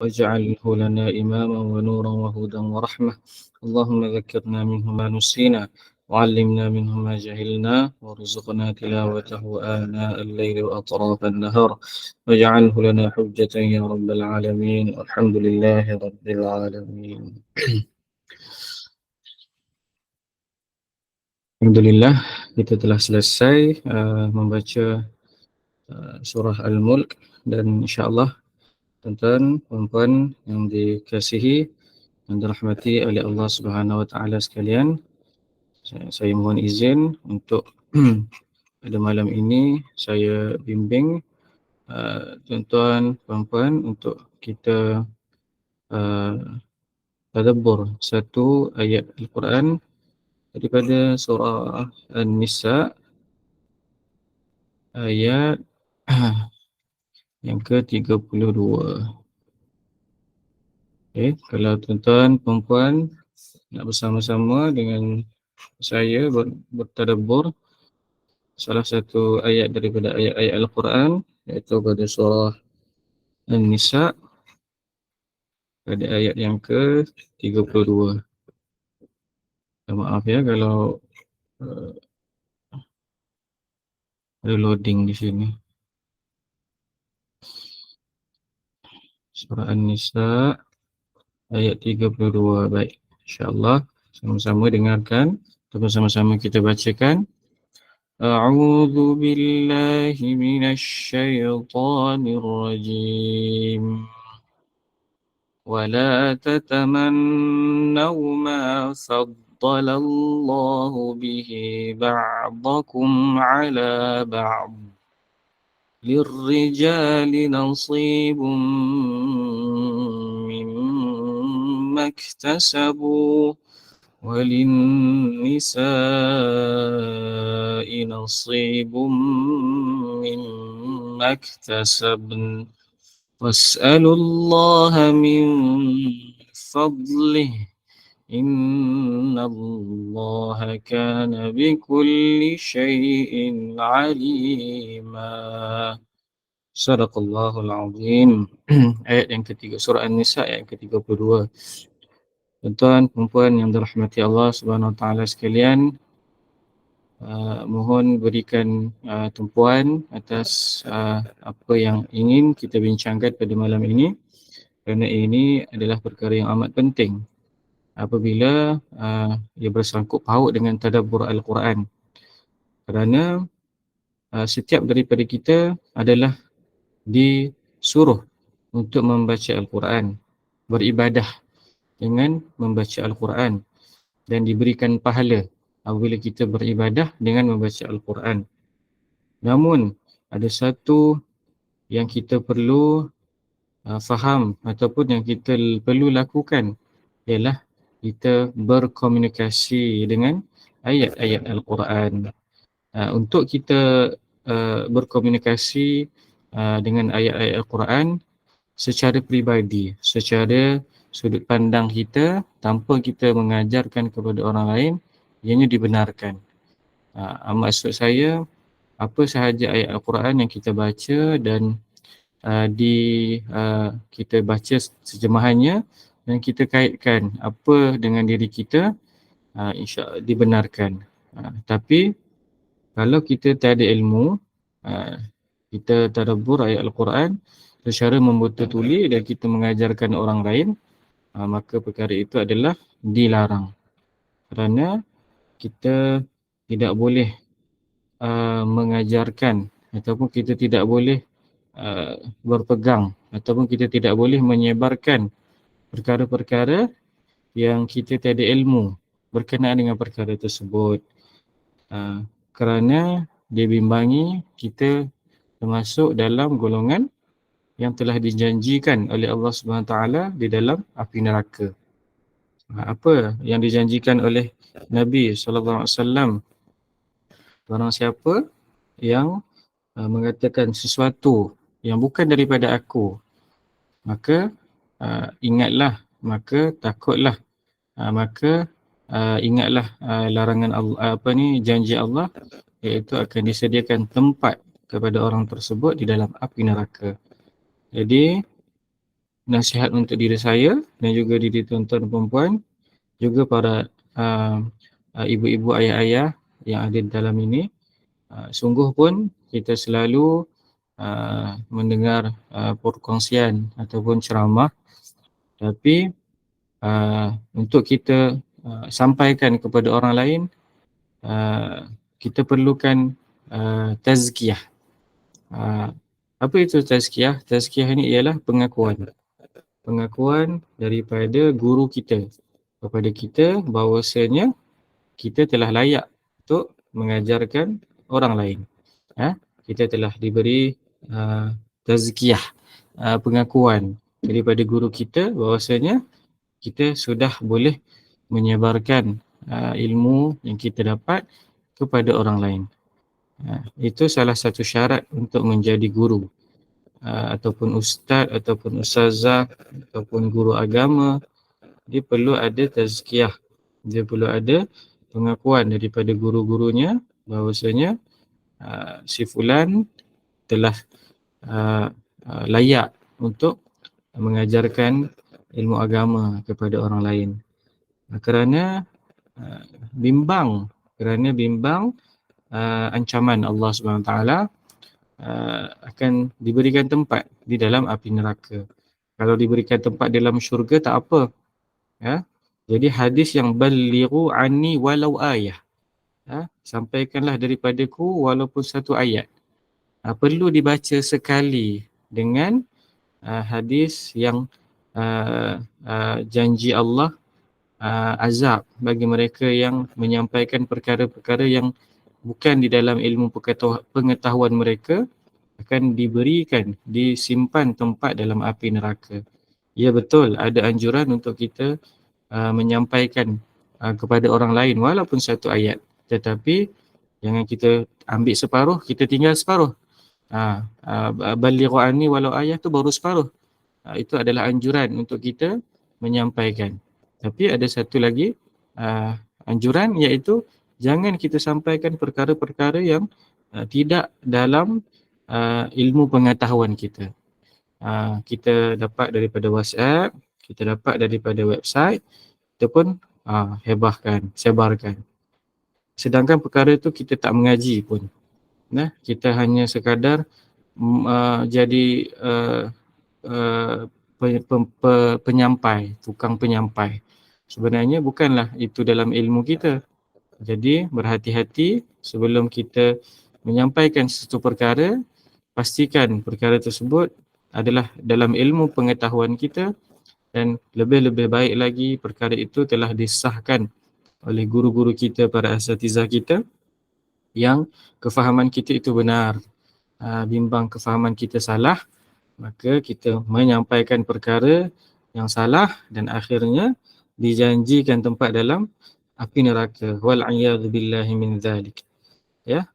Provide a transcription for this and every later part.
واجعله لنا إماما ونورا وهدى ورحمة. اللهم ذكرنا منه ما نسينا وعلمنا منه ما جهلنا وارزقنا تلاوته آناء الليل وأطراف النهار واجعله لنا حجة يا رب العالمين والحمد لله رب العالمين. Alhamdulillah, kita telah selesai membaca surah Al-Mulk, dan insyaAllah tuan-tuan, puan-puan yang dikasihi dan dirahmati oleh Allah Subhanahu Wa Taala sekalian, saya mohon izin untuk pada malam ini saya bimbing tuan-tuan, puan-puan untuk kita tadabbur satu ayat Al-Quran daripada surah An-Nisa ayat yang ke-32. Okay, kalau tuan-tuan, puan-puan nak bersama-sama dengan saya bertadabbur salah satu ayat daripada ayat-ayat Al-Quran, iaitu pada surah An-Nisa pada ayat yang ke-32. Maaf ya kalau ada loading di sini. Surah An-Nisa ayat 32. Baik, insya-Allah sama-sama dengarkan atau sama-sama kita bacakan. A'udzu billahi minasy syaithanir rajim. ولا تتمنوا ما فضل الله به بعضكم على بعض للرجال نصيب مما اكتسبوا وللنساء نصيب مما اكتسبن واسألوا الله من فضله إن الله كان بكل شيء عليما. Sadaqallahul Azim. Ayat yang ketiga, surah An-Nisa ayat yang ke-32. Tuan-tuan, perempuan yang dirahmati Allah Subhanahu Wa Taala sekalian, mohon berikan tumpuan atas apa yang ingin kita bincangkan pada malam ini, kerana ini adalah perkara yang amat penting apabila ia bersangkut paut dengan tadabbur Al-Quran, kerana setiap daripada kita adalah disuruh untuk membaca Al-Quran, beribadah dengan membaca Al-Quran, dan diberikan pahala apabila kita beribadah dengan membaca Al-Quran. Namun ada satu yang kita perlu faham ataupun yang kita perlu lakukan, ialah kita berkomunikasi dengan ayat-ayat Al-Quran. Untuk kita berkomunikasi dengan ayat-ayat Al-Quran secara peribadi, secara sudut pandang kita, tanpa kita mengajarkan kepada orang lain, ianya dibenarkan. Maksud saya, apa sahaja ayat Al-Quran yang kita baca dan kita baca sejemahannya dan kita kaitkan apa dengan diri kita, insya-Allah dibenarkan. Tapi kalau kita tak ada ilmu, kita tadabbur ayat Al-Quran secara membetul-tuli dan kita mengajarkan orang lain, maka perkara itu adalah dilarang. Kerana kita tidak boleh mengajarkan ataupun kita tidak boleh berpegang ataupun kita tidak boleh menyebarkan perkara-perkara yang kita tiada ilmu berkenaan dengan perkara tersebut, kerana dia bimbangi kita termasuk dalam golongan yang telah dijanjikan oleh Allah Subhanahu Taala di dalam api neraka. Apa yang dijanjikan oleh Nabi sallallahu alaihi wasallam? Barang siapa yang mengatakan sesuatu yang bukan daripada aku, maka ingatlah, maka takutlah, maka ingatlah larangan Allah, janji Allah, iaitu akan disediakan tempat kepada orang tersebut di dalam api neraka. Jadi nasihat untuk diri saya dan juga diri tuan-tuan dan puan-puan, juga para ibu-ibu, ayah-ayah yang ada di dalam ini. Sungguh pun kita selalu mendengar perkongsian ataupun ceramah, tapi untuk kita sampaikan kepada orang lain, kita perlukan tazkiyah. Apa itu tazkiyah? Tazkiyah ini ialah pengakuan. Pengakuan daripada guru kita kepada kita bahawasanya kita telah layak untuk mengajarkan orang lain. Kita telah diberi tazkiyah, pengakuan daripada guru kita bahawasanya kita sudah boleh menyebarkan ilmu yang kita dapat kepada orang lain. Itu salah satu syarat untuk menjadi guru, ataupun ustaz, ataupun ustazah, ataupun guru agama. Dia perlu ada tazkiyah, dia perlu ada pengakuan daripada guru-gurunya bahawasanya si fulan telah layak untuk mengajarkan ilmu agama kepada orang lain. Kerana bimbang ancaman Allah SWT akan diberikan tempat di dalam api neraka. Kalau diberikan tempat dalam syurga tak apa. Jadi hadis yang balighu anni walau ayah, sampaikanlah daripadaku walaupun satu ayat, perlu dibaca sekali dengan hadis yang janji Allah azab bagi mereka yang menyampaikan perkara-perkara yang bukan di dalam ilmu pengetahuan mereka, akan diberikan, disimpan tempat dalam api neraka. Ya betul, ada anjuran untuk kita menyampaikan kepada orang lain walaupun satu ayat, tetapi jangan kita ambil separuh, kita tinggal separuh. Balighu anni walau ayat tu baru separuh. Itu adalah anjuran untuk kita menyampaikan. Tapi ada satu lagi anjuran, iaitu jangan kita sampaikan perkara-perkara yang tidak dalam ilmu pengetahuan kita. Kita dapat daripada WhatsApp, kita dapat daripada website, kita pun hebahkan, sebarkan. Sedangkan perkara itu kita tak mengaji pun. Kita hanya sekadar jadi penyampai, tukang penyampai. Sebenarnya bukanlah itu dalam ilmu kita. Jadi berhati-hati sebelum kita menyampaikan sesuatu perkara, pastikan perkara tersebut adalah dalam ilmu pengetahuan kita, dan lebih-lebih baik lagi perkara itu telah disahkan oleh guru-guru kita, para asatizah kita, yang kefahaman kita itu benar. Bimbang kefahaman kita salah, maka kita menyampaikan perkara yang salah dan akhirnya dijanjikan tempat dalam api neraka. Wal'iyadhu billahi min dhalik.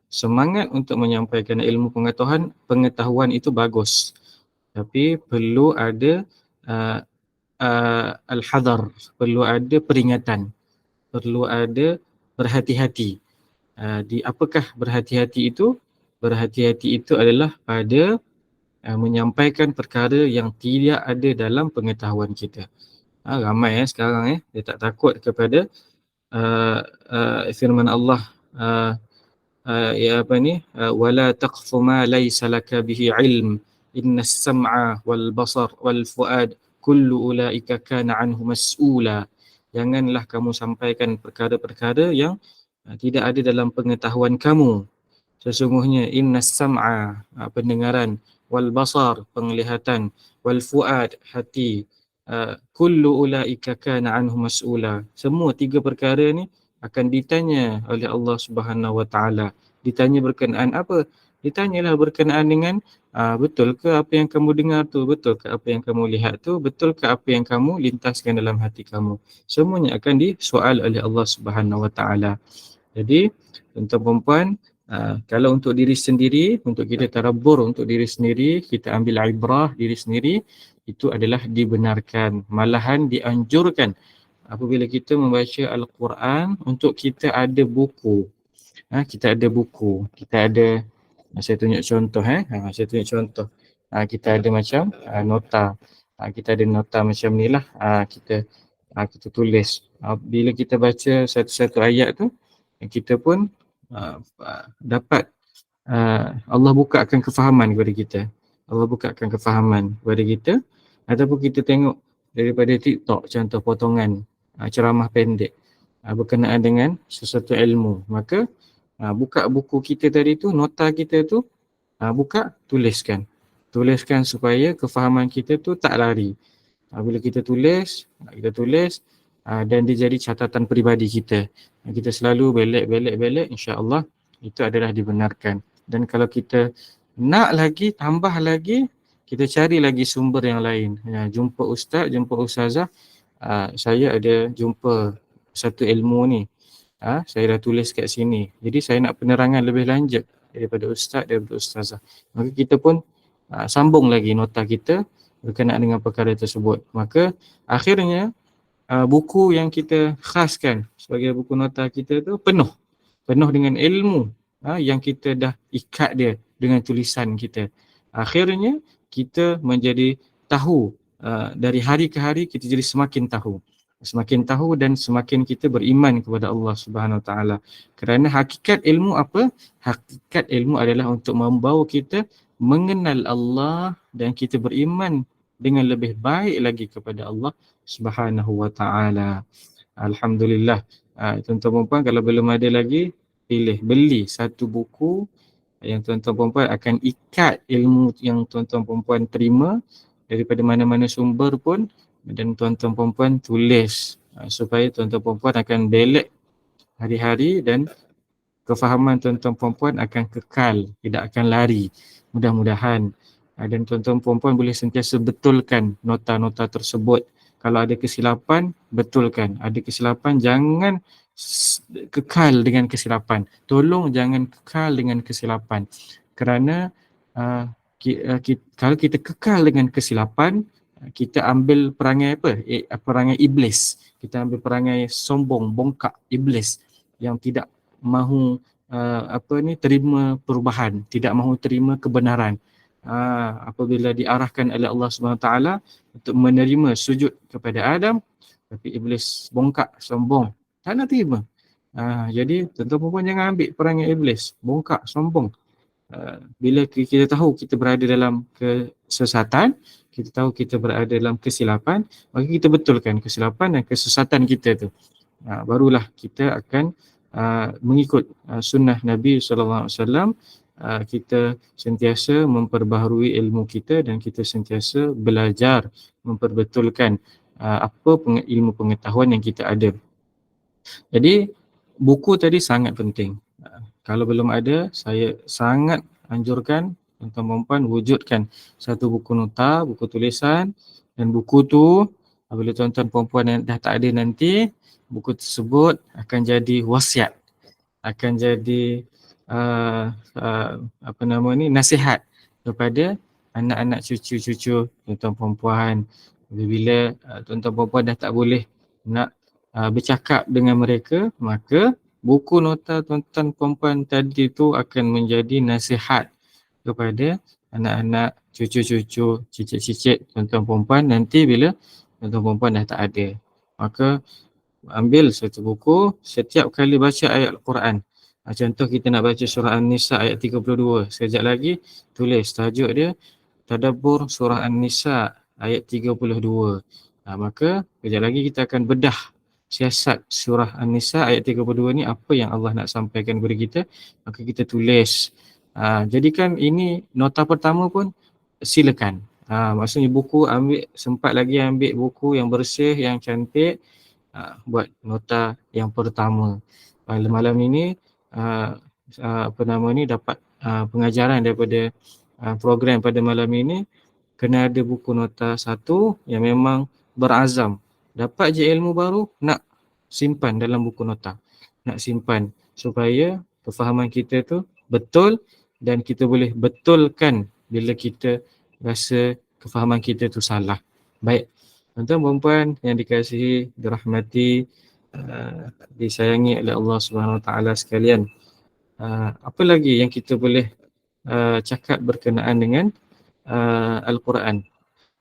Semangat untuk menyampaikan ilmu pengetahuan itu bagus, tapi perlu ada al-hadar, perlu ada peringatan, perlu ada berhati-hati. Di apakah berhati-hati itu? Berhati-hati itu adalah pada menyampaikan perkara yang tidak ada dalam pengetahuan kita. Ramai sekarang dia tak takut kepada firman Allah, wala taqfu ma laysa laka bihi ilm innas sam'a wal basar wal fuad kullu ulaika kana anhu mas'ula. Janganlah kamu sampaikan perkara-perkara yang tidak ada dalam pengetahuan kamu. Sesungguhnya innas sam'a, pendengaran, wal basar, penglihatan, wal fuad, hati, kullu ulaika kana anhu mas'ula. Semua tiga perkara ni akan ditanya oleh Allah Subhanahu Wa Taala. Ditanya berkenaan apa? Ditanyalah berkenaan dengan betul ke apa yang kamu dengar tu, betul ke apa yang kamu lihat tu, betul ke apa yang kamu lintaskan dalam hati kamu. Semuanya akan disoal oleh Allah Subhanahu Wa Taala. Jadi tuan-tuan perempuan, kalau untuk diri sendiri, untuk kita tadabbur untuk diri sendiri, kita ambil ibrah diri sendiri, itu adalah dibenarkan, malahan dianjurkan apabila kita membaca Al-Quran untuk kita ada buku. Kita ada buku, kita ada, saya tunjuk contoh. Saya tunjuk contoh. Kita ada macam nota. kita ada nota macam ni lah, kita tulis. Bila kita baca satu-satu ayat tu, kita pun dapat Allah bukakan kefahaman kepada kita. Allah bukakan kefahaman kepada kita, ataupun kita tengok daripada TikTok contoh potongan ceramah pendek berkenaan dengan sesuatu ilmu, maka buka buku kita tadi tu, nota kita tu, buka, tuliskan supaya kefahaman kita tu tak lari. Bila kita tulis dan dia jadi catatan peribadi kita. Kita selalu belek, insya-Allah itu adalah dibenarkan. Dan kalau kita nak lagi, tambah lagi, kita cari lagi sumber yang lain. Jumpa ustaz, jumpa ustazah, saya ada jumpa satu ilmu ni. Saya dah tulis kat sini. Jadi saya nak penerangan lebih lanjut daripada ustaz, daripada ustazah. Maka kita pun sambung lagi nota kita berkenaan dengan perkara tersebut. Maka akhirnya buku yang kita khaskan sebagai buku nota kita tu penuh dengan ilmu yang kita dah ikat dia dengan tulisan kita. Akhirnya kita menjadi tahu, dari hari ke hari kita jadi semakin tahu dan semakin kita beriman kepada Allah Subhanahu Wa Taala. Kerana hakikat ilmu apa? Hakikat ilmu adalah untuk membawa kita mengenal Allah dan kita beriman dengan lebih baik lagi kepada Allah Subhanahu Wa Taala. Alhamdulillah. Tuan-tuan puan, kalau belum ada lagi, beli satu buku yang tuan-tuan puan akan ikat ilmu yang tuan-tuan puan terima daripada mana-mana sumber pun, dan tuan-tuan puan tulis supaya tuan-tuan puan akan belek hari-hari dan kefahaman tuan-tuan puan akan kekal, tidak akan lari. Mudah-mudahan. Dan tuan-tuan puan boleh sentiasa betulkan nota-nota tersebut. Kalau ada kesilapan, betulkan. Ada kesilapan, jangan kekal dengan kesilapan. Tolong jangan kekal dengan kesilapan. Kerana kalau kita kekal dengan kesilapan, kita ambil perangai apa? Perangai iblis. Kita ambil perangai sombong, bongkak iblis yang tidak mahu terima perubahan, tidak mahu terima kebenaran. Apabila diarahkan oleh Allah Subhanahu Taala untuk menerima sujud kepada Adam, tapi iblis bongkak, sombong, tak nak terima. Jadi tuan-tuan puan jangan ambil perangai iblis, bongkak, sombong. Bila kita tahu kita berada dalam kesesatan, kita tahu kita berada dalam kesilapan, maka kita betulkan kesilapan dan kesesatan kita tu. Barulah kita akan mengikut sunnah Nabi SAW. Kita sentiasa memperbaharui ilmu kita dan kita sentiasa belajar memperbetulkan apa ilmu pengetahuan yang kita ada. Jadi buku tadi sangat penting. Kalau belum ada, saya sangat anjurkan tuan-tuan wujudkan satu buku nota, buku tulisan, dan buku tu apabila tuan-tuan puan-puan yang dah tak ada nanti, buku tersebut akan jadi wasiat, akan jadi nasihat kepada anak-anak cucu-cucu tuan-tuan puan-puan. Bila tuan-tuan puan-puan dah tak boleh nak bercakap dengan mereka, maka buku nota tuan-tuan puan-puan tadi tu akan menjadi nasihat kepada anak-anak, cucu-cucu, cicit-cicit tuan-tuan puan-puan nanti bila tuan-tuan puan-puan dah tak ada. Maka ambil satu buku, setiap kali baca ayat Al-Quran. Contoh kita nak baca surah An-Nisa ayat 32. Sekejap lagi tulis tajuk dia Tadabbur surah An-Nisa ayat 32. Maka sekejap lagi kita akan bedah siasat surah An-Nisa ayat 32 ni, apa yang Allah nak sampaikan kepada kita, maka kita tulis. Jadikan ini nota pertama pun silakan. Maksudnya buku sempat lagi ambil buku yang bersih, yang cantik, buat nota yang pertama. Malam ini dapat pengajaran daripada program pada malam ini, kena ada buku nota satu yang memang berazam. Dapat je ilmu baru, nak simpan dalam buku nota. Nak simpan supaya kefahaman kita tu betul dan kita boleh betulkan bila kita rasa kefahaman kita tu salah. Baik, tuan-tuan puan yang dikasihi, dirahmati, disayangi oleh Allah Subhanahu Wa Taala sekalian. Apa lagi yang kita boleh cakap berkenaan dengan Al-Quran?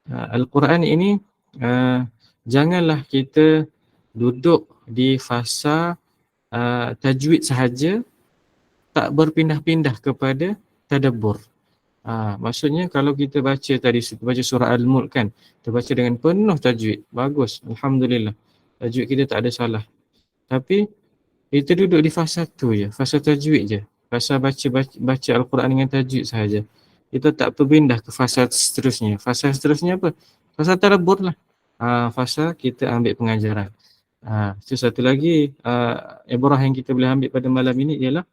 Al-Quran ini janganlah kita duduk di fasa tajwid sahaja, tak berpindah-pindah kepada tadabbur. Maksudnya kalau kita baca tadi, baca surah Al-Mulk kan, kita baca dengan penuh tajwid, bagus, Alhamdulillah. Tajwid kita tak ada salah. Tapi kita duduk di fasa tu je, fasa tajwid je. Fasa baca Al-Quran dengan tajwid sahaja. Kita tak berpindah ke fasa seterusnya. Fasa seterusnya apa? Fasa tadabbur lah. Fasa kita ambil pengajaran. Itu satu lagi ibrah yang kita boleh ambil pada malam ini ialah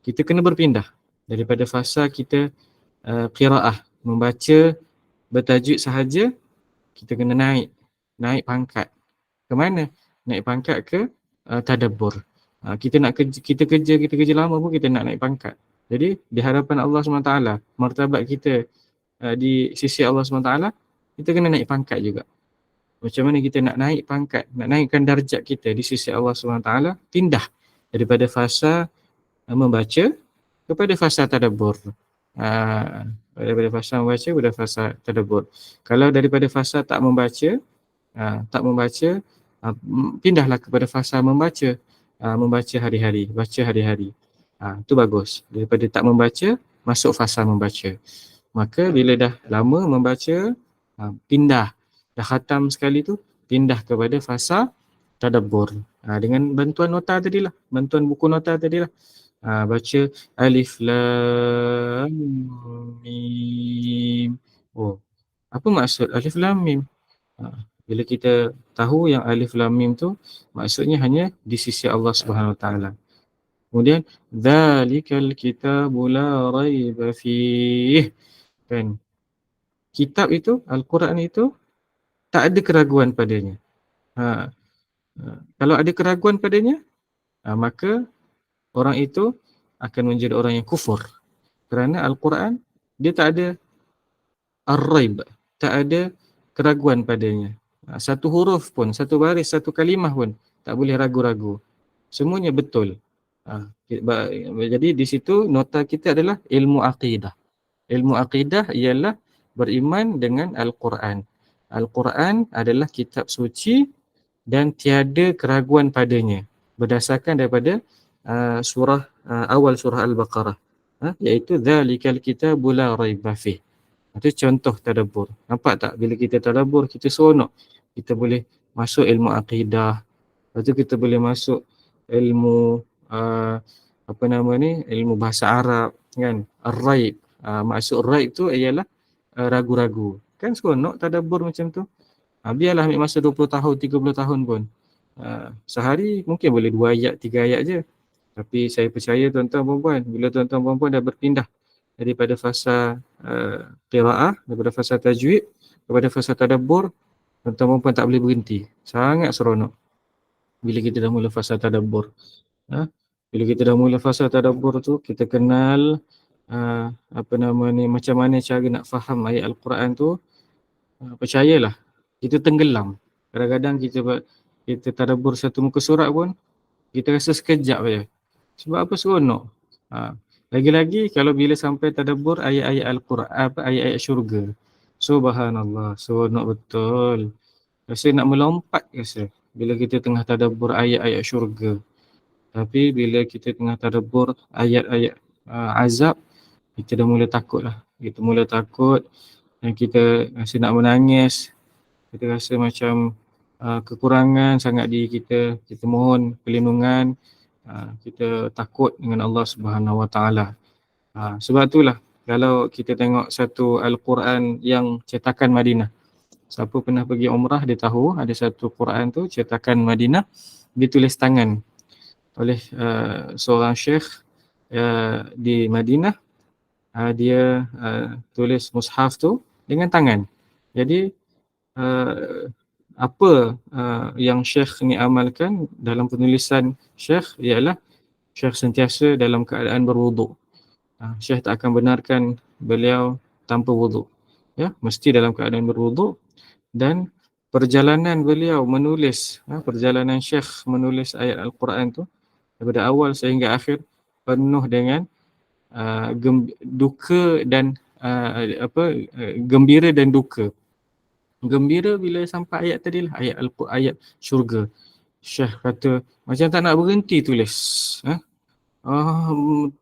kita kena berpindah daripada fasa kita qiraah, membaca bertajwid sahaja, kita kena naik pangkat. Ke mana? Naik pangkat ke tadabbur. Kita kerja lama pun kita nak naik pangkat. Jadi di hadapan Allah SWT, martabat kita di sisi Allah SWT, kita kena naik pangkat juga. Macam mana kita nak naik pangkat, nak naikkan darjat kita di sisi Allah SWT, pindah daripada fasa membaca kepada fasa tadabbur. Daripada fasa membaca kepada fasa tadabbur. Kalau daripada fasa tak membaca, pindahlah kepada fasa membaca. Membaca hari-hari, baca hari-hari. Itu bagus. Daripada tak membaca, masuk fasa membaca. Maka bila dah lama membaca, pindah. Dah khatam sekali tu, pindah kepada fasa tadabbur. Dengan bantuan nota tadilah, bantuan buku nota tadilah. Baca alif lam mim. Oh, apa maksud alif lam mim? Bila kita tahu yang alif lam mim tu maksudnya hanya di sisi Allah Subhanahu Wa Taala. Kemudian dzalikal kitabu la raiba fih. Kan? Kitab itu, Al-Quran itu tak ada keraguan padanya. Kalau ada keraguan padanya, maka orang itu akan menjadi orang yang kufur. Kerana Al-Quran dia tak ada ar-raib, tak ada keraguan padanya. Satu huruf pun, satu baris, satu kalimah pun tak boleh ragu-ragu. Semuanya betul. Jadi di situ nota kita adalah ilmu aqidah. Ilmu aqidah ialah beriman dengan Al-Quran. Al-Quran adalah kitab suci dan tiada keraguan padanya. Berdasarkan daripada awal surah Al-Baqarah. Iaitu dzalikal kitabu la raiba fih. Itu contoh tadabbur. Nampak tak? Bila kita tadabbur, kita seronok. Kita boleh masuk ilmu aqidah. Lepas tu kita boleh masuk ilmu ilmu bahasa Arab kan. Ar-raib. Maksud raib tu ialah ragu-ragu. Kan seronok tadabbur macam tu. Biarlah ambil masa 20 tahun, 30 tahun pun. Sehari mungkin boleh 2 ayat, 3 ayat je. Tapi saya percaya tuan-tuan perempuan, bila tuan-tuan perempuan dah berpindah daripada fasa qiraah, daripada fasa tajwid kepada fasa tadabbur, tuan-tuan perempuan tak boleh berhenti. Sangat seronok bila kita dah mula fasa tadabbur. Bila kita dah mula fasa tadabbur tu, kita kenal macam mana cara nak faham ayat Al-Quran tu. Percayalah, kita tenggelam. Kadang-kadang kita tadabbur satu muka surat pun kita rasa sekejap saja. Sebab apa? Seronok. Lagi-lagi kalau bila sampai tadabbur ayat-ayat Al-Quran, ayat-ayat syurga. Subhanallah, seronok betul. Rasa nak melompat rasa bila kita tengah tadabbur ayat-ayat syurga. Tapi bila kita tengah tadabbur ayat-ayat azab, kita dah mula takut lah. Kita mula takut dan kita rasa nak menangis. Kita rasa macam kekurangan sangat diri kita. Kita mohon perlindungan. Kita takut dengan Allah Subhanahu Wa Taala. Sebab itulah kalau kita tengok satu Al-Quran yang cetakan Madinah. Siapa pernah pergi umrah dia tahu ada satu Quran tu cetakan Madinah, ditulis tangan oleh seorang syekh di Madinah. Dia tulis mushaf tu dengan tangan. Jadi apa yang syekh ni amalkan dalam penulisan syekh ialah syekh sentiasa dalam keadaan berwuduk. Syekh tak akan benarkan beliau tanpa wuduk. Ya, mesti dalam keadaan berwuduk. Dan perjalanan beliau menulis, perjalanan syekh menulis ayat Al-Quran tu daripada awal sehingga akhir penuh dengan duka dan gembira dan duka. Gembira bila sampai ayat tadi lah, ayat syurga. Syekh kata macam tak nak berhenti tulis. Ha?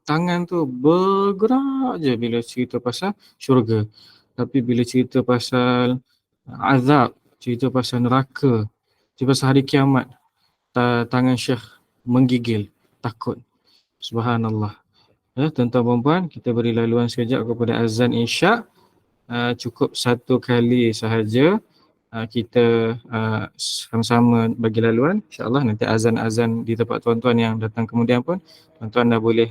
Tangan tu bergerak je bila cerita pasal syurga. Tapi bila cerita pasal azab, cerita pasal neraka, cerita pasal hari kiamat, tangan Syekh menggigil, takut. Subhanallah. Ya, tuan-tuan dan puan, kita beri laluan sekejap kepada azan Isyak. Cukup satu kali sahaja kita sama-sama bagi laluan. InsyaAllah nanti azan-azan di tempat tuan-tuan yang datang kemudian pun tuan-tuan dah boleh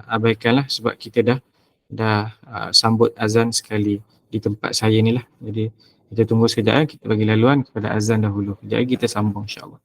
abaikanlah sebab kita dah sambut azan sekali di tempat saya ni lah. Jadi kita tunggu sekejap, kita bagi laluan kepada azan dahulu. Sekejap lagi kita sambung insyaAllah.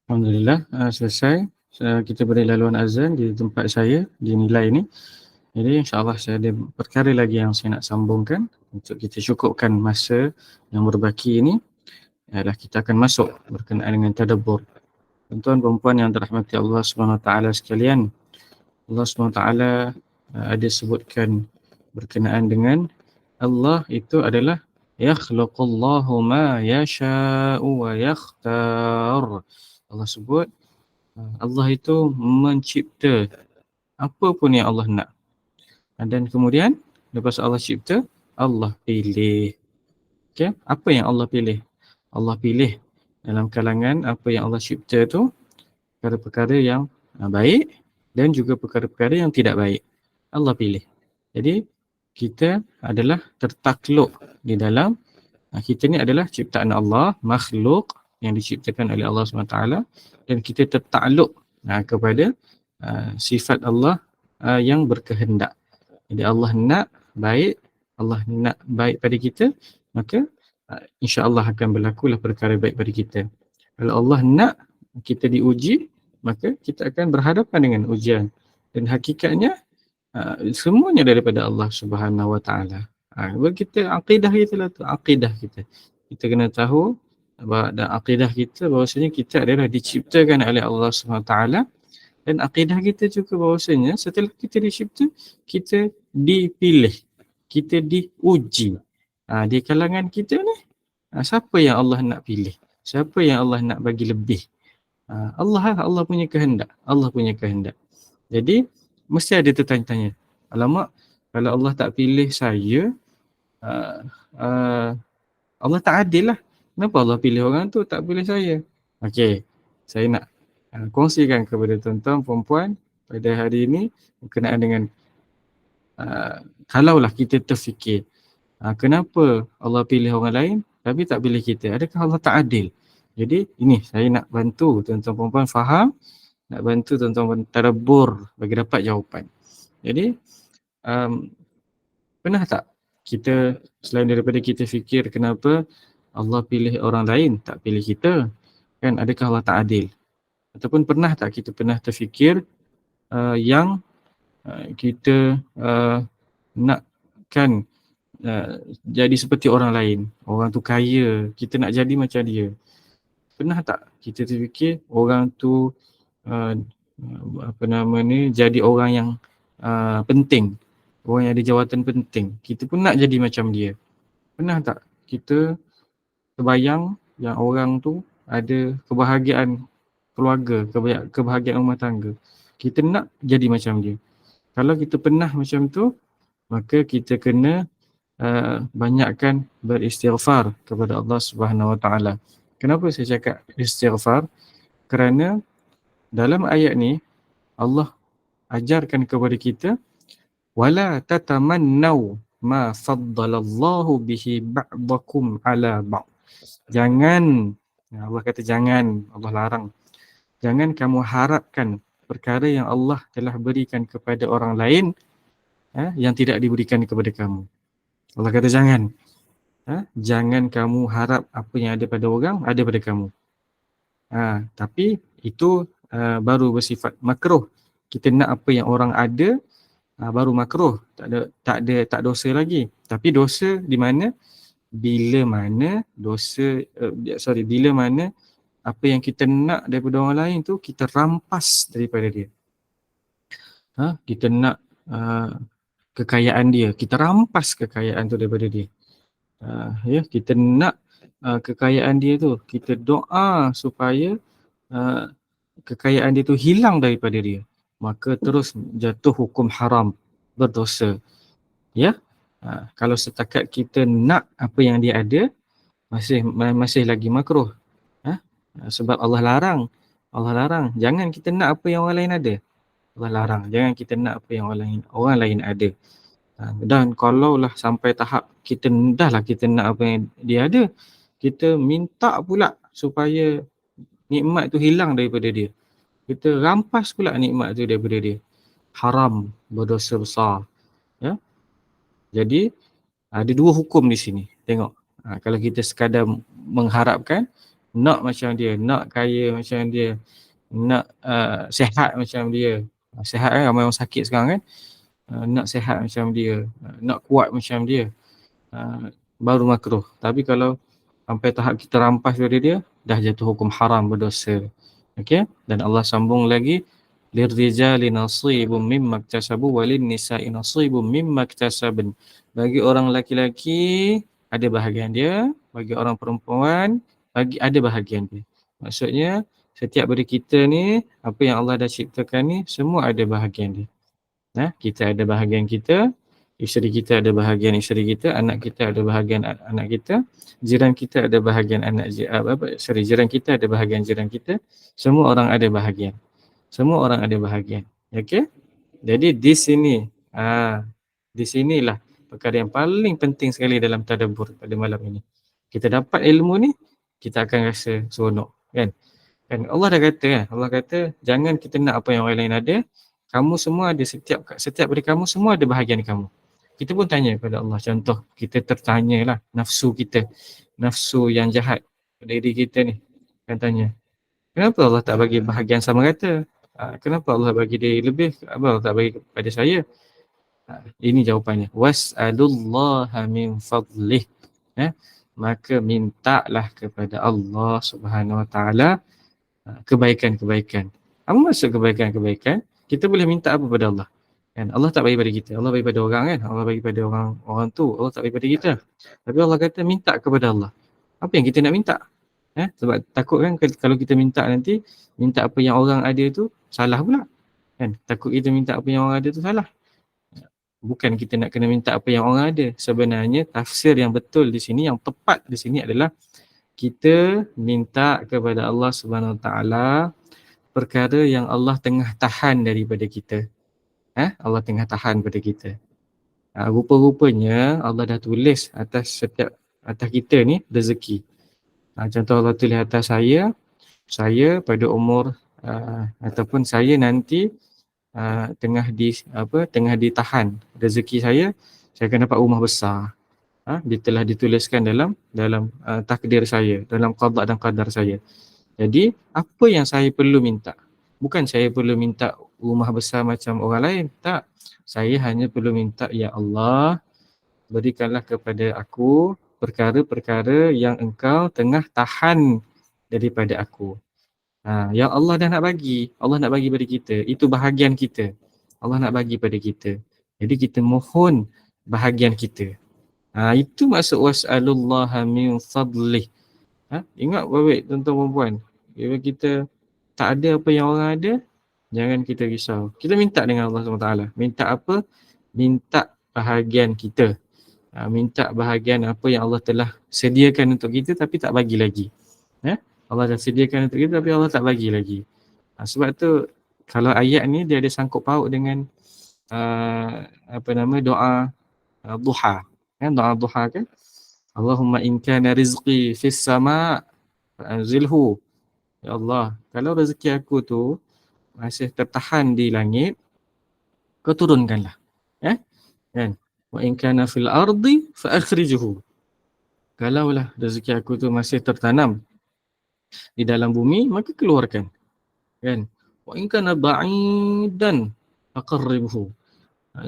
Alhamdulillah, selesai. Kita beri laluan azan di tempat saya, di nilai ni. Jadi insyaAllah saya ada perkara lagi yang saya nak sambungkan untuk kita cukupkan masa yang berbaki ini. Adalah kita akan masuk berkenaan dengan tadabbur. Tuan-tuan dan puan yang dirahmati Allah SWT sekalian, Allah SWT ada sebutkan berkenaan dengan Allah itu adalah Yakhluqullahu ma yasha'u wa yakhtar. Allah sebut Allah itu mencipta apa pun yang Allah nak. Dan kemudian lepas Allah cipta, Allah pilih. Okey, apa yang Allah pilih? Allah pilih dalam kalangan apa yang Allah cipta tu perkara-perkara yang baik dan juga perkara-perkara yang tidak baik. Allah pilih. Jadi kita adalah tertakluk di dalam kita ni adalah ciptaan Allah, makhluk yang diciptakan oleh Allah SWT, dan kita tertakluk kepada sifat Allah yang berkehendak. Jadi Allah nak baik, Allah nak baik pada kita, maka insya-Allah akan berlakulah perkara baik pada kita. Kalau Allah nak kita diuji, maka kita akan berhadapan dengan ujian. Dan hakikatnya semuanya daripada Allah Subhanahu Wa Taala. Kita akidah kita lah tu, akidah kita. Kita kena tahu dan akidah kita bahawasanya kita adalah diciptakan oleh Allah Subhanahu Wa Taala, dan akidah kita juga bahawasanya setelah kita dicipta, kita dipilih, kita diuji. Di kalangan kita ni, siapa yang Allah nak pilih? Siapa yang Allah nak bagi lebih? Allah punya kehendak. Allah punya kehendak. Jadi, mesti ada tertanya-tanya. Alamak, kalau Allah tak pilih saya, Allah tak adil lah. Kenapa Allah pilih orang tu, tak pilih saya? Okey, saya nak kongsikan kepada tuan-tuan, puan-puan pada hari ini berkenaan dengan kalaulah kita terfikir kenapa Allah pilih orang lain tapi tak pilih kita, adakah Allah tak adil? Jadi ini saya nak bantu tuan-tuan puan-puan faham, nak bantu tuan-tuan tadabbur bagi dapat jawapan. Jadi pernah tak kita selain daripada kita fikir kenapa Allah pilih orang lain tak pilih kita, kan, adakah Allah tak adil? Ataupun pernah tak kita pernah terfikir yang kita nakkan jadi seperti orang lain, orang tu kaya, kita nak jadi macam dia. Pernah tak kita terfikir orang tu jadi orang yang penting, orang yang ada jawatan penting, kita pun nak jadi macam dia. Pernah tak kita terbayang yang orang tu ada kebahagiaan keluarga, kebahagiaan rumah tangga, kita nak jadi macam dia. Kalau kita pernah macam tu, maka kita kena banyakkan beristighfar kepada Allah Subhanahu Wa Taala. Kenapa saya cakap istighfar? Kerana dalam ayat ni Allah ajarkan kepada kita wala tatamannau ma faddalallahu bihi ba'dakum ala ba'd. Jangan, Allah kata jangan, Allah larang. Jangan kamu harapkan perkara yang Allah telah berikan kepada orang lain yang tidak diberikan kepada kamu. Allah kata jangan. Jangan kamu harap apa yang ada pada orang ada pada kamu. Tapi itu baru bersifat makruh. Kita nak apa yang orang ada baru makruh. Tak dosa lagi. Tapi dosa di mana? Bila mana apa yang kita nak daripada orang lain tu kita rampas daripada dia. Kita nak kekayaan dia, kita rampas kekayaan tu daripada dia. Kita nak kekayaan dia tu, kita doa supaya kekayaan dia tu hilang daripada dia, maka terus jatuh hukum haram, berdosa. Kalau setakat kita nak apa yang dia ada, masih lagi makruh. Sebab Allah larang, jangan kita nak apa yang orang lain ada. Allah larang, jangan kita nak apa yang orang lain ada. Dan kalaulah sampai tahap kita nak apa yang dia ada, kita minta pula supaya nikmat tu hilang daripada dia, kita rampas pula nikmat tu daripada dia, haram, berdosa besar. Jadi ada dua hukum di sini. Tengok, kalau kita sekadar mengharapkan nak macam dia, nak kaya macam dia, nak sihat macam dia. Sihat kan, ramai orang sakit sekarang kan. Nak sihat macam dia, nak kuat macam dia, baru makruh. Tapi kalau sampai tahap kita rampas dari dia, dah jatuh hukum haram, berdosa. Okey, dan Allah sambung lagi, lirrijali nasibum mimma iktasabu walin nisa'i nasibum mimma iktasabun. Bagi orang lelaki ada bahagian dia, bagi orang perempuan ada bahagian dia. Maksudnya setiap dari kita ni, apa yang Allah dah ciptakan ni, semua ada bahagian dia. Kita ada bahagian kita, isteri kita ada bahagian isteri kita, anak kita ada bahagian anak kita, jiran kita ada bahagian jiran kita ada bahagian jiran kita, semua orang ada bahagian. Semua orang ada bahagian. Okey? Jadi di sinilah perkara yang paling penting sekali dalam tadabbur pada malam ini. Kita dapat ilmu ni, kita akan rasa seronok, kan? Kan Allah dah kata kan, Allah kata jangan kita nak apa yang orang lain ada. Kamu semua ada, setiap dari kamu semua ada bahagian kamu. Kita pun tanya kepada Allah, contoh kita tertanyalah nafsu kita, nafsu yang jahat pada diri kita ni, kan tanya, kenapa Allah tak bagi bahagian sama rata? Kenapa Allah bagi dia lebih, apa Allah tak bagi kepada saya? Ini jawapannya, was'alullaha min fadlih. Maka mintalah kepada Allah Subhanahu Wa Taala kebaikan-kebaikan. Apa maksud kebaikan-kebaikan? Kita boleh minta apa pada Allah? Kan Allah tak bagi pada kita. Allah bagi pada orang kan. Allah bagi pada orang tu. Allah tak bagi pada kita. Tapi Allah kata minta kepada Allah. Apa yang kita nak minta? Sebab takut kan kalau kita minta nanti, minta apa yang orang ada tu salah pula. Kan? Takut kita minta apa yang orang ada tu salah. Bukan kita nak kena minta apa yang orang ada. Sebenarnya tafsir yang betul di sini, yang tepat di sini adalah kita minta kepada Allah Subhanahu Wa Taala perkara yang Allah tengah tahan daripada kita. Allah tengah tahan pada kita. Rupa-rupanya Allah dah tulis atas kita ni rezeki. Contoh Allah tulis atas saya pada umur ataupun saya nanti tengah ditahan rezeki saya akan dapat rumah besar. Dia telah dituliskan dalam takdir saya, dalam qada dan qadar saya. Jadi apa yang saya perlu minta? Bukan saya perlu minta rumah besar macam orang lain, tak. Saya hanya perlu minta, ya Allah, berikanlah kepada aku perkara-perkara yang Engkau tengah tahan daripada aku. Yang Allah dah nak bagi, Allah nak bagi pada kita, itu bahagian kita. Allah nak bagi pada kita. Jadi kita mohon bahagian kita. Itu maksud was'alullaha min fadlih. Ingat baik tuan-tuan dan puan, bila kita tak ada apa yang orang ada, jangan kita risau. Kita minta dengan Allah SWT. Minta apa? Minta bahagian kita. Minta bahagian apa yang Allah telah sediakan untuk kita tapi tak bagi lagi. Allah dah sediakan untuk kita tapi Allah tak bagi lagi. Sebab tu kalau ayat ni dia ada sangkut paut dengan doa duha. Doa duha kan? Allahumma in kana rizqi fis sama' fa'anzilhu. Ya Allah, kalau rezeki aku tu masih tertahan di langit, kau turunkanlah. Kan? Wa in kana fil ardi fa'akhrijhu. Kalaulah rezeki aku tu masih tertanam di dalam bumi, maka keluarkan. Kan? Wa in kana ba'idan faqarribhu.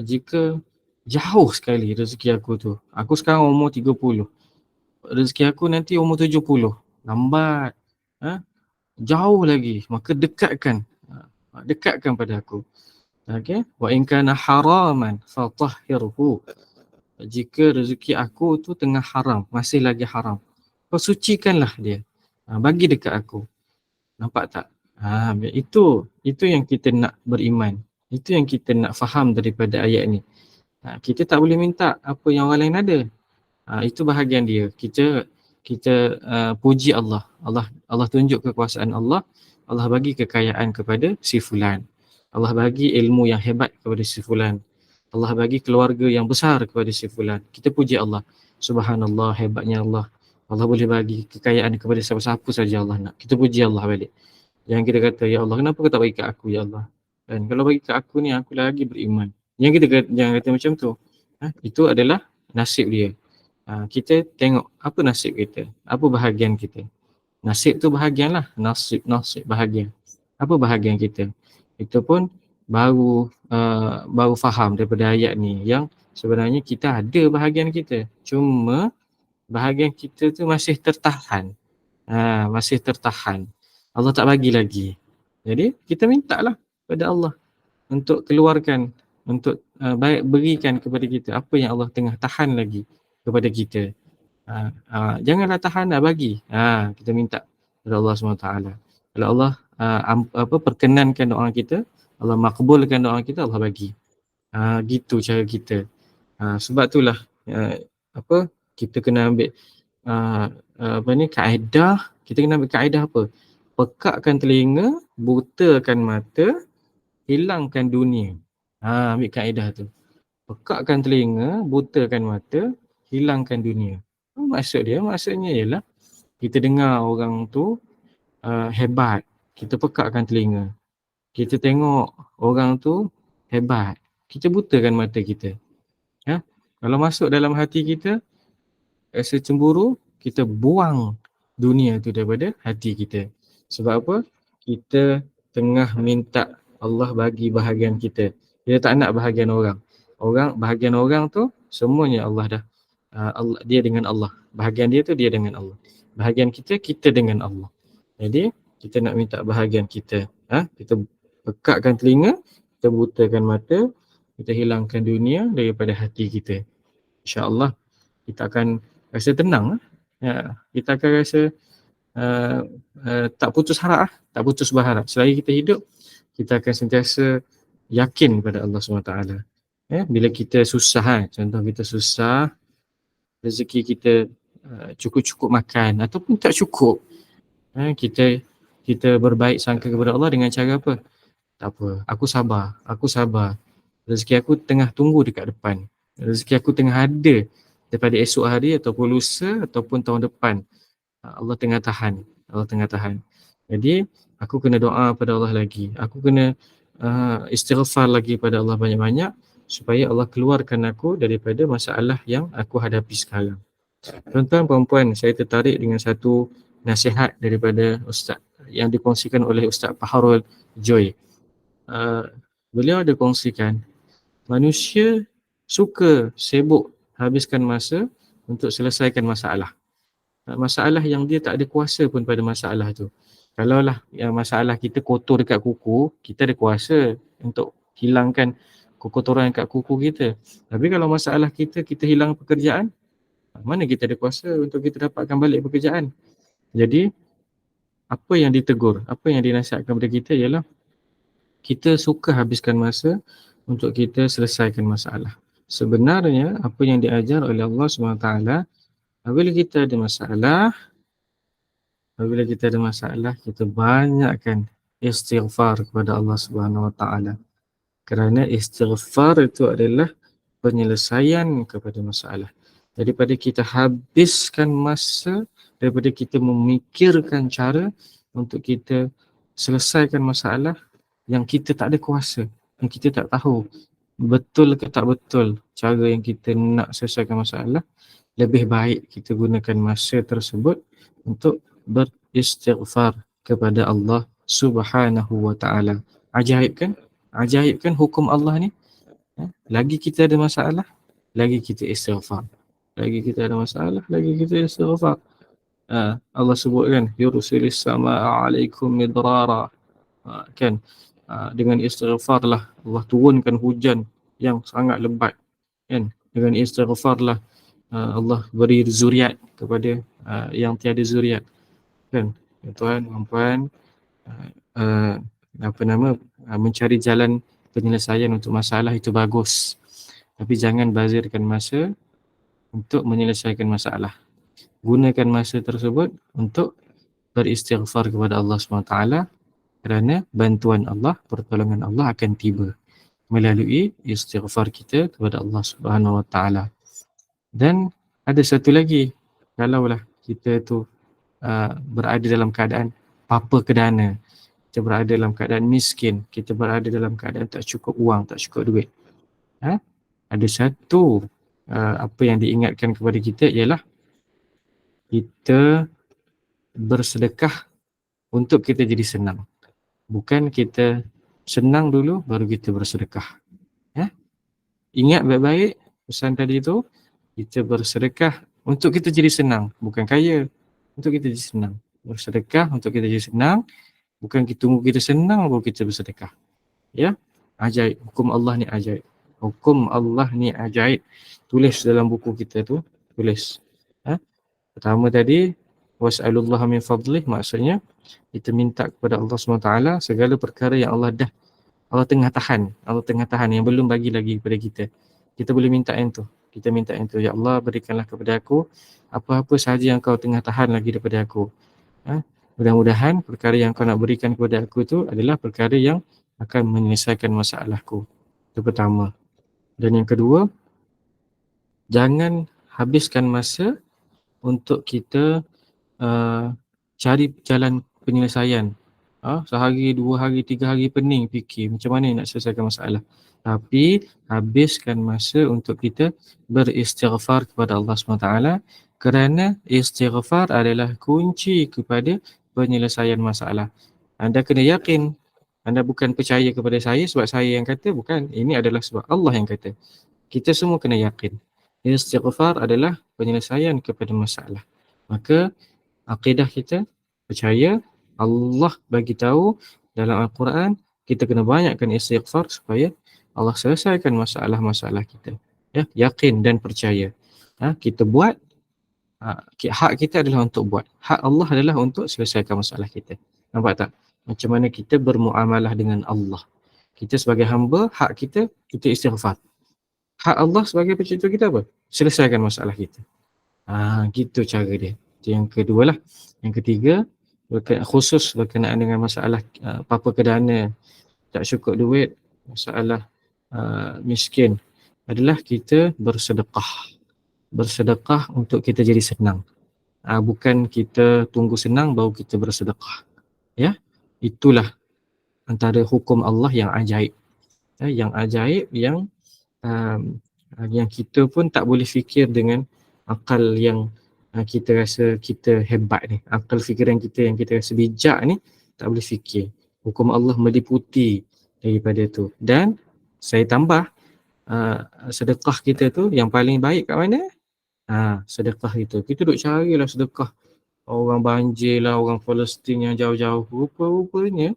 Jika jauh sekali rezeki aku tu. Aku sekarang umur 30. Rezeki aku nanti umur 70. Lambat. Jauh lagi. Maka dekatkan pada aku. Okey. Wa in kana haraman fatahhirhu. Jika rezeki aku tu tengah haram, masih lagi haram, kau sucikanlah dia. Bagi dekat aku. Nampak tak? Itu yang kita nak beriman. Itu yang kita nak faham daripada ayat ni. Kita tak boleh minta apa yang orang lain ada. Itu bahagian dia. Kita puji Allah. Allah tunjuk kekuasaan Allah. Allah bagi kekayaan kepada si fulan. Allah bagi ilmu yang hebat kepada si fulan. Allah bagi keluarga yang besar kepada si fulan. Kita puji Allah. Subhanallah, hebatnya Allah. Allah boleh bagi kekayaan kepada siapa-siapa saja Allah nak. Kita puji Allah balik. Yang kita kata, ya Allah, kenapa kau tak bagi kat aku, ya Allah? Dan kalau bagi kat aku ni, aku lagi beriman. Yang kita jangan kata macam tu. Itu adalah nasib dia. Kita tengok apa nasib kita, apa bahagian kita. Nasib tu bahagian lah. Nasib bahagian. Apa bahagian kita? Itu pun baru faham daripada ayat ni yang sebenarnya kita ada bahagian kita. Cuma bahagian kita tu masih tertahan. Masih tertahan. Allah tak bagi lagi. Jadi kita mintalah kepada Allah untuk keluarkan, untuk berikan kepada kita apa yang Allah tengah tahan lagi kepada kita. Janganlah tahan, bagi. Kita minta kepada Allah SWT. Kalau Allah perkenankan doa kita, Allah makbulkan doa kita, Allah bagi. Gitu cara kita. Sebab itulah kita kena ambil kaedah. Kita kena ambil kaedah apa? Pekakkan telinga, butakan mata, hilangkan dunia. Ambil kaedah tu. Pekakkan telinga, butakan mata, hilangkan dunia. Maksudnya ialah kita dengar orang tu hebat, kita pekakkan telinga. Kita tengok orang tu hebat, kita butakan mata kita. Kalau masuk dalam hati kita rasa cemburu, kita buang dunia tu daripada hati kita. Sebab apa? Kita tengah minta Allah bagi bahagian kita. Kita tak nak bahagian orang. Bahagian orang tu semuanya Allah dah. Dia dengan Allah. Bahagian dia tu dia dengan Allah. Bahagian kita dengan Allah. Jadi kita nak minta bahagian kita. Kita pekakkan telinga, kita butakan mata, kita hilangkan dunia daripada hati kita. InsyaAllah kita akan rasa tenang. Kita akan rasa tak putus harap, tak putus berharap. Selagi kita hidup, kita akan sentiasa yakin pada Allah SWT. Bila kita susah, contoh kita susah, rezeki kita cukup-cukup makan ataupun tak cukup, kita berbaik sangka kepada Allah dengan cara apa? Tak apa, aku sabar. Rezeki aku tengah tunggu dekat depan. Rezeki aku tengah ada daripada esok hari ataupun lusa ataupun tahun depan. Allah tengah tahan. Jadi aku kena doa pada Allah lagi. Aku kena istighfar lagi pada Allah banyak-banyak supaya Allah keluarkan aku daripada masalah yang aku hadapi sekarang. Tuan-tuan perempuan, saya tertarik dengan satu nasihat daripada Ustaz yang dikongsikan oleh Ustaz Paharul Joy. Beliau ada kongsikan manusia suka sibuk habiskan masa untuk selesaikan masalah. Masalah yang dia tak ada kuasa pun pada masalah tu. Kalaulah masalah kita kotor dekat kuku, kita ada kuasa untuk hilangkan kekotoran dekat kuku kita. Tapi kalau masalah kita hilang pekerjaan, mana kita ada kuasa untuk kita dapatkan balik pekerjaan. Jadi apa yang ditegur, apa yang dinasihatkan kepada kita ialah kita suka habiskan masa untuk kita selesaikan masalah. Sebenarnya apa yang diajar oleh Allah SWT, apabila kita ada masalah, kita banyakkan istighfar kepada Allah SWT. Kerana istighfar itu adalah penyelesaian kepada masalah. Daripada kita habiskan masa, daripada kita memikirkan cara untuk kita selesaikan masalah yang kita tak ada kuasa, yang kita tak tahu betul ke tak betul cara yang kita nak selesaikan masalah, lebih baik kita gunakan masa tersebut untuk beristighfar kepada Allah Subhanahu wa ta'ala. Ajaib kan hukum Allah ni? Lagi kita ada masalah, lagi kita istighfar. Lagi kita ada masalah, lagi kita istighfar. Allah sebutkan yursilis samaa alaikum midrara. Kan? Dengan istighfarlah Allah turunkan hujan yang sangat lebat, kan? Dengan istighfarlah Allah beri zuriat kepada yang tiada zuriat, kan? Tuan-tuan, mencari jalan penyelesaian untuk masalah itu bagus, tapi jangan bazirkan masa untuk menyelesaikan masalah. Gunakan masa tersebut untuk beristighfar kepada Allah SWT, kerana bantuan Allah, pertolongan Allah akan tiba melalui istighfar kita kepada Allah Subhanahu Wa Taala. Dan ada satu lagi, kalaulah kita tu berada dalam keadaan papa kedana, kita berada dalam keadaan miskin, kita berada dalam keadaan tak cukup wang, tak cukup duit, ada satu apa yang diingatkan kepada kita ialah kita bersedekah untuk kita jadi senang. Bukan kita senang dulu baru kita bersedekah. Ingat baik-baik pesan tadi tu, kita bersedekah untuk kita jadi senang, bukan kaya, untuk kita jadi senang. Bersedekah untuk kita jadi senang, bukan kita tunggu kita senang baru kita bersedekah. Ajaib, hukum Allah ni ajaib. Hukum Allah ni ajaib. Tulis dalam buku kita tu, tulis. Pertama tadi, was'alullaha min fadlih, maksudnya kita minta kepada Allah SWT segala perkara yang Allah tengah tahan, yang belum bagi lagi kepada kita. Kita boleh minta yang tu. Kita minta yang tu, ya Allah berikanlah kepada aku apa-apa sahaja yang kau tengah tahan lagi daripada aku. Ha? Mudah-mudahan perkara yang kau nak berikan kepada aku tu adalah perkara yang akan menyelesaikan masalahku. Itu pertama. Dan yang kedua, jangan habiskan masa untuk kita cari jalan penyelesaian. Sehari, 2 hari, 3 hari pening fikir macam mana nak selesaikan masalah. Tapi habiskan masa untuk kita beristighfar kepada Allah SWT, kerana istighfar adalah kunci kepada penyelesaian masalah. Anda kena yakin. Anda bukan percaya kepada saya sebab saya yang kata, bukan. Ini adalah sebab Allah yang kata. Kita semua kena yakin. Istighfar adalah penyelesaian kepada masalah. Maka akidah kita percaya Allah bagi tahu dalam Al-Quran, kita kena banyakkan istighfar supaya Allah selesaikan masalah-masalah kita. Ya, yakin dan percaya. Kita buat, hak kita adalah untuk buat. Hak Allah adalah untuk selesaikan masalah kita. Nampak tak? Macam mana kita bermuamalah dengan Allah. Kita sebagai hamba, hak kita istighfar. Hak Allah sebagai pencipta kita apa? Selesaikan masalah kita. Gitu cara dia. Itu yang kedua lah. Yang ketiga, khusus berkenaan dengan masalah apa-apa kedana, tak cukup duit, masalah miskin, adalah kita bersedekah. Bersedekah untuk kita jadi senang. Bukan kita tunggu senang baru kita bersedekah. Ya, itulah antara hukum Allah yang ajaib. Yang ajaib yang kita pun tak boleh fikir dengan akal yang kita rasa kita hebat ni. Akal fikiran kita yang kita rasa bijak ni tak boleh fikir. Hukum Allah meliputi daripada tu. Dan saya tambah, sedekah kita tu yang paling baik kat mana? Sedekah itu. Kita duk carilah sedekah orang banjir lah, orang Palestin yang jauh-jauh. Rupa-rupanya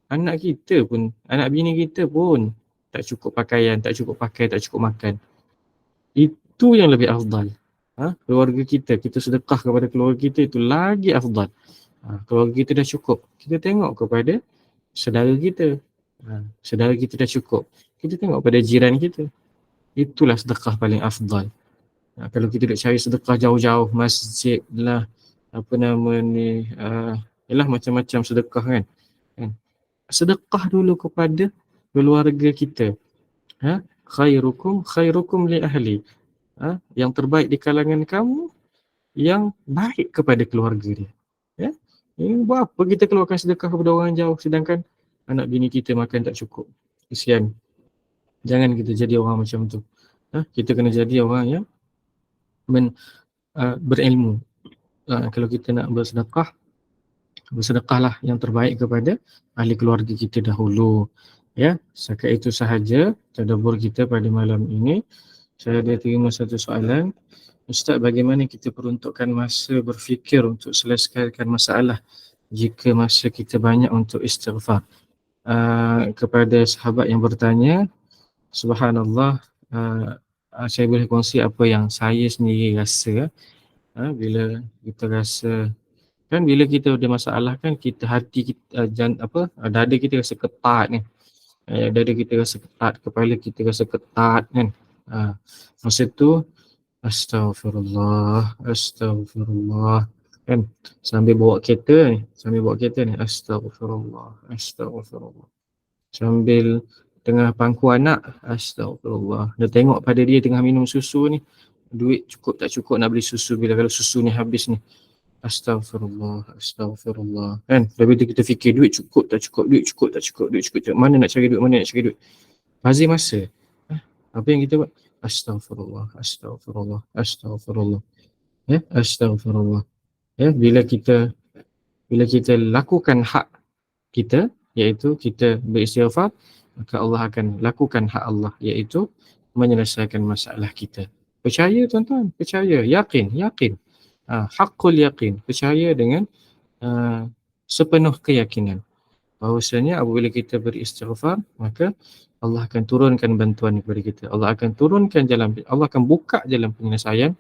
anak kita pun, anak bini kita pun tak cukup pakaian, tak cukup pakai, tak cukup makan. Itu yang lebih afdal. Keluarga kita sedekah kepada keluarga kita, itu lagi afdal. Keluarga kita dah cukup, kita tengok kepada saudara kita. Saudara kita dah cukup, kita tengok pada jiran kita. Itulah sedekah paling afdal. Kalau kita nak cari sedekah jauh-jauh, masjid lah, apa nama ni, yalah macam-macam sedekah kan. Sedekah dulu kepada keluarga kita. Khairukum li ahli. Yang terbaik di kalangan kamu yang baik kepada keluarga dia. Ini buat apa kita keluarkan sedekah kepada orang jauh sedangkan anak bini kita makan tak cukup. Kesian. Jangan kita jadi orang macam tu. Kita kena jadi orang yang berilmu. Kalau kita nak bersedekahlah yang terbaik kepada ahli keluarga kita dahulu. Ya, setakat itu sahaja tadabbur kita pada malam ini. Saya ada terima satu soalan. Ustaz, bagaimana kita peruntukkan masa berfikir untuk selesaikan masalah jika masa kita banyak untuk istighfar? Kepada sahabat yang bertanya, subhanallah, saya boleh kongsi apa yang saya sendiri rasa. Bila kita rasa, kan bila kita ada masalah kan, kita hati kita, dada kita rasa ketat ni. Dada kita rasa ketat, kepala kita rasa ketat kan. Masa tu Astaghfirullah kan, sambil bawa kereta ni, Astaghfirullah, sambil tengah pangku anak, Astaghfirullah. Dah tengok pada dia tengah minum susu ni, duit cukup tak cukup nak beli susu, bila kalau susu ni habis ni, Astaghfirullah kan. Lepas tu kita fikir duit cukup tak cukup, mana nak cari duit, bazir masa. Apa yang kita buat? Astaghfirullah. Ya, astaghfirullah. Ya, bila kita lakukan hak kita, iaitu kita beristighfar, maka Allah akan lakukan hak Allah, iaitu menyelesaikan masalah kita. Percaya tuan-tuan, percaya, yakin. Haqqul yakin, percaya dengan sepenuh keyakinan bahawasanya apabila kita beristighfar, maka Allah akan turunkan bantuan kepada kita. Allah akan turunkan Allah akan buka jalan penyelesaian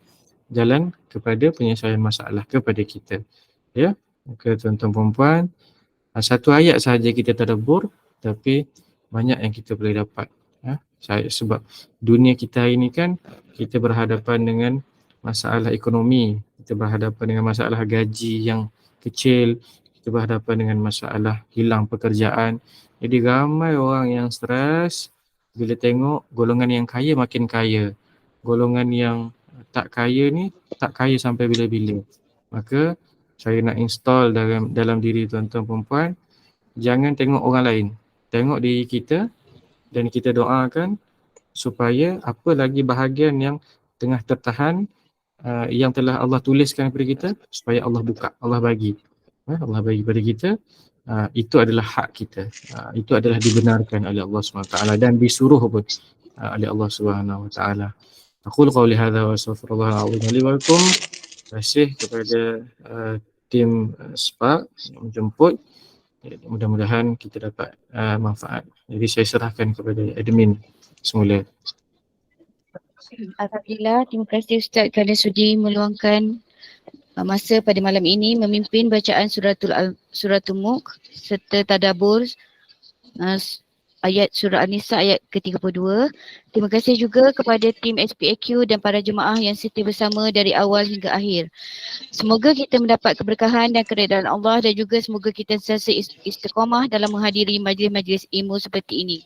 jalan kepada penyelesaian masalah kepada kita. Ya, maka tuan-tuan perempuan, satu ayat sahaja kita tadabbur tapi banyak yang kita boleh dapat. Sebab dunia kita hari ni kan kita berhadapan dengan masalah ekonomi, kita berhadapan dengan masalah gaji yang kecil, kita berhadapan dengan masalah hilang pekerjaan. Jadi ramai orang yang stres bila tengok golongan yang kaya makin kaya, golongan yang tak kaya ni tak kaya sampai bila-bila. Maka saya nak install dalam diri tuan-tuan perempuan, jangan tengok orang lain, tengok diri kita dan kita doakan supaya apa lagi bahagian yang tengah tertahan, yang telah Allah tuliskan kepada kita, supaya Allah buka, Allah bagi. Allah bagi kepada kita, itu adalah hak kita, itu adalah dibenarkan oleh Allah SWT dan disuruh pun oleh Allah SWT. Aqul qawli hadha wa astaghfirullah al-azim li wa lakum. Terima kasih kepada tim Spark yang menjemput. Mudah-mudahan kita dapat manfaat. Jadi saya serahkan kepada admin semula. Alhamdulillah, terima kasih Ustaz kerana sudi meluangkan masa pada malam ini memimpin bacaan suratul Mulk serta tadabbur ayat surah An-Nisa ayat ke-32. Terima kasih juga kepada tim SPAQ dan para jemaah yang setia bersama dari awal hingga akhir. Semoga kita mendapat keberkahan dan keredaan Allah dan juga semoga kita sentiasa istiqamah dalam menghadiri majlis-majlis ilmu seperti ini.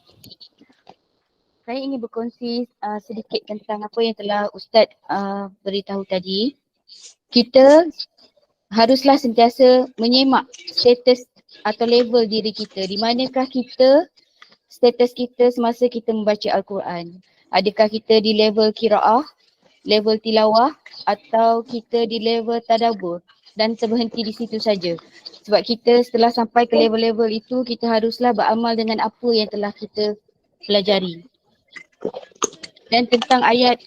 Saya ingin berkongsi sedikit tentang apa yang telah Ustaz beritahu tadi. Kita haruslah sentiasa menyemak status atau level diri kita. Di manakah kita, status kita semasa kita membaca Al-Quran. Adakah kita di level qiraah, level tilawah atau kita di level tadabbur dan terberhenti di situ saja. Sebab kita setelah sampai ke level-level itu, kita haruslah beramal dengan apa yang telah kita pelajari. Dan tentang ayat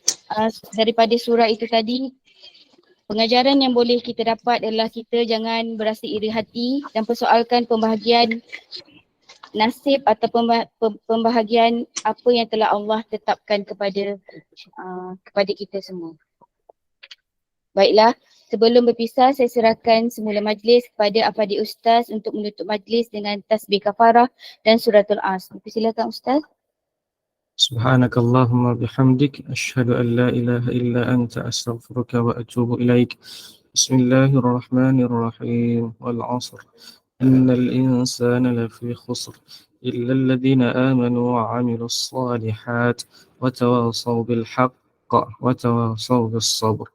daripada surah itu tadi, pengajaran yang boleh kita dapat adalah kita jangan berasa iri hati dan persoalkan pembahagian nasib atau pembahagian apa yang telah Allah tetapkan kepada kita semua. Baiklah, sebelum berpisah saya serahkan semula majlis kepada Afadi Ustaz untuk menutup majlis dengan tasbih kafarah dan suratul As. Silakan Ustaz. Subhanakallahumma bihamdik asyhadu an la ilaha illa anta astaghfiruka wa atubu ilaik. Bismillahirrahmanirrahim. Wal 'ashr. Innal insana lafi khusr illa alladhina amanu wa 'amilus shalihat wa tawassaw bil haqq wa tawassaw bis sabr.